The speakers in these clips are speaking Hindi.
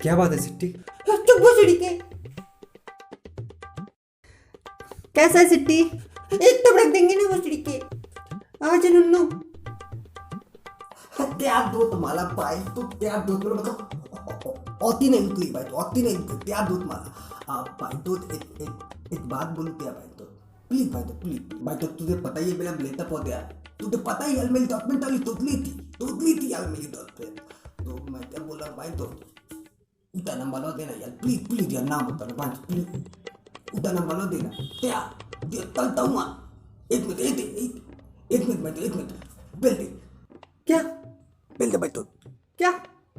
क्या बात है सिट्टी? चुप भोसड़ी के। कैसा है सिट्टी? एक तो रख देंगे ना भोसड़ी के। आज नुन्नू त्या दूत मला पाय तू त्या दूत मला मतलब अति नहीं निकली भाई तो अति नहीं निकली त्या दूत मला भाई तो एक बात बोलूं क्या भाई तो प्लीज भाई तो तुझे पता ही है मेरा ब्रेकअप हो गया। तुझे पता ही यार मेरी डॉक्यूमेंट वाली तोतली थी यार मेरी डॉक्यूमेंट। तो मैं क्या बोला भाई तो उतना नंबर देना यार प्लीज यार नाम बताना भाई प्लीज उतना नंबर देना क्या चलता हूँ। एक मिनट बेल दे क्या बेल दे भाई तो क्या?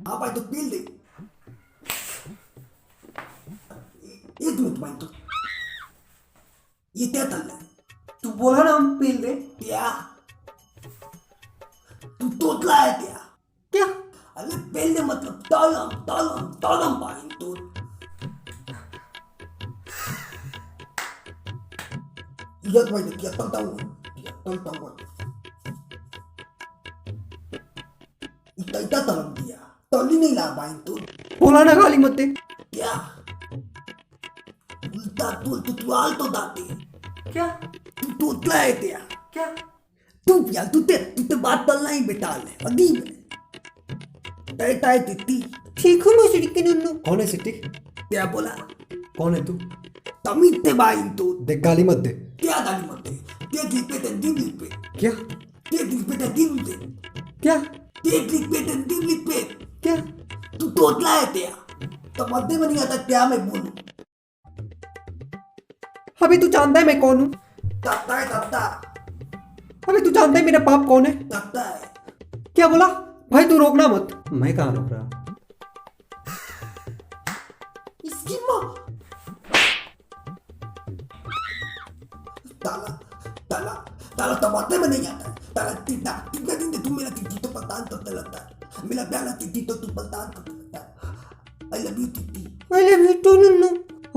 हाँ भाई तो बेल दे एक मिनट भाई तो ये क्या चल रहा है? तू बोला ना हम पील दे। क्या तू तोतला है क्या? क्या? अरे बेल दे मतलब तालम भाई तो यार भाई क्या चलता हूँ इतना तलम दिया तली नहीं ला भाई तो बोला ना गाली मत दे। क्या उल्टा तू आल तो दाते क्या? तू तोतला है क्या? क्या? तू यार तू ते बात तलना ही बेटा है अदीब है तैता है तित्ती ठीक हूँ भोसड़ी के नुन्नू। कौन है सिट्टी? क्या बोला कौन है तू? तमीज ते भाई तो देख गाली मत दे। क्या गाली मत दे ते दिल पे ते दिल पे क्या? ते दिल पे ते दिल पे क्या? ते दिल पे ते दिल पे क्या? तू तोतला है त्या तो मध्य में नहीं आता क्या मैं बोलूं। अभी तू जानता है मैं कौन हूँ? तत्ता अभी तू जानता है मेरा बाप कौन है? है क्या बोला? भाई तू रोकना मत। मैं कहाँ रोक रहा? इसकी माँ ताला तो मध्य में नहीं आता है ताला तीता दिन तू मेरा तिथि तो पलतान करते लगता है मेरा प्याला तिथि तो तू पलतान करते लगता है। आई लव यू तिथि। आई लव यू टू नुन्नू।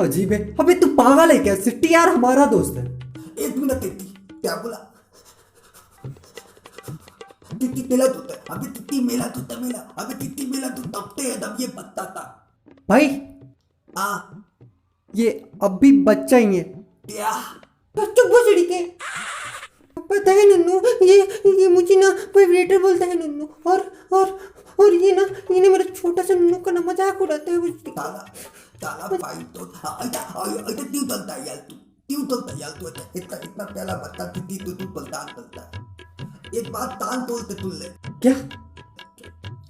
अजीब है। अबे तू पागल है क्या? सिट्टी यार हमारा दोस्त है। एक मिनट तिथि क्या बोला? तिथि मेला दूता है अभी तिथि मेला दूता मेला अभी तिथि मेला तू तबते है तब ये पत्ता था भाई हाँ ये अब भी बच्चा ही है। क्या चुप भोसड़ी के। पता है नुन्नू ये मुझे ना वाइब्रेटर बोलता है नुन्नू और ये ना मेरा छोटा सा नुन्नू का ना मजाक उड़ाता है भोसड़ी के। ताला भाई तो ऐसा क्यों चलता है यार तू इतना प्याला बच्चा तिथि तू पलतान करता है। एक बात तान तोलते तुल ले क्या?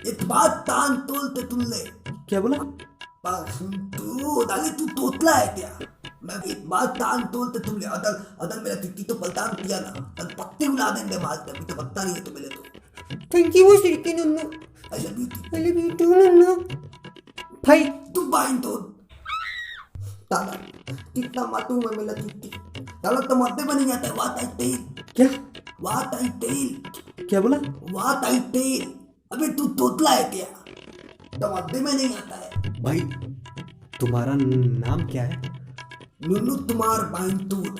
एक बात तान तोलते तुल ले क्या बोला? तू तोतला है क्या? मैं एक बात तान तोलते तुम ले अदल मेरा तिथि तो पलतान किया ना तब पत्ते उड़ा देंगे मारते अभी तो पत्ता नहीं है तो मिले तो थैंक यू भोसड़ी के Nunnu. I love you I love you too Nunnu. भाई तू बाइन तो ताला कितना मातू मैं मिला तिथि ताला तो मध्य में नहीं आता है वाट आई टेल क्या? वाट आई टेल क्या बोला? वाट आई टेल अबे तू तोतला है क्या? तो मध्य में नहीं आता है। भाई तुम्हारा नाम क्या है? नुन्नू तुम्हार बाइन तूत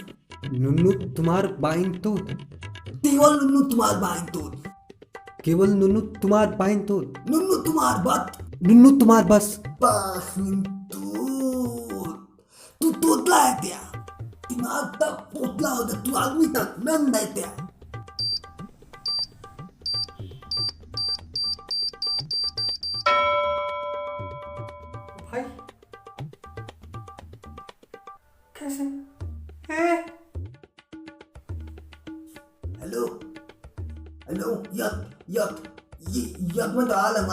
नुन्नू तुम्हार बाइन तो केवल नुन्नू तुम्हार बाइन तूत केवल नुन्नू तुम्हार बाइन तो नुन्नू तुम्हार बात नुन्नू तुम्हार बस। बाइन तू तोतला है क्या? दिमाग तक तोतला होता तू आदमी तक नंद है क्या? भाई कैसे है? हेलो यक मैं तो आलम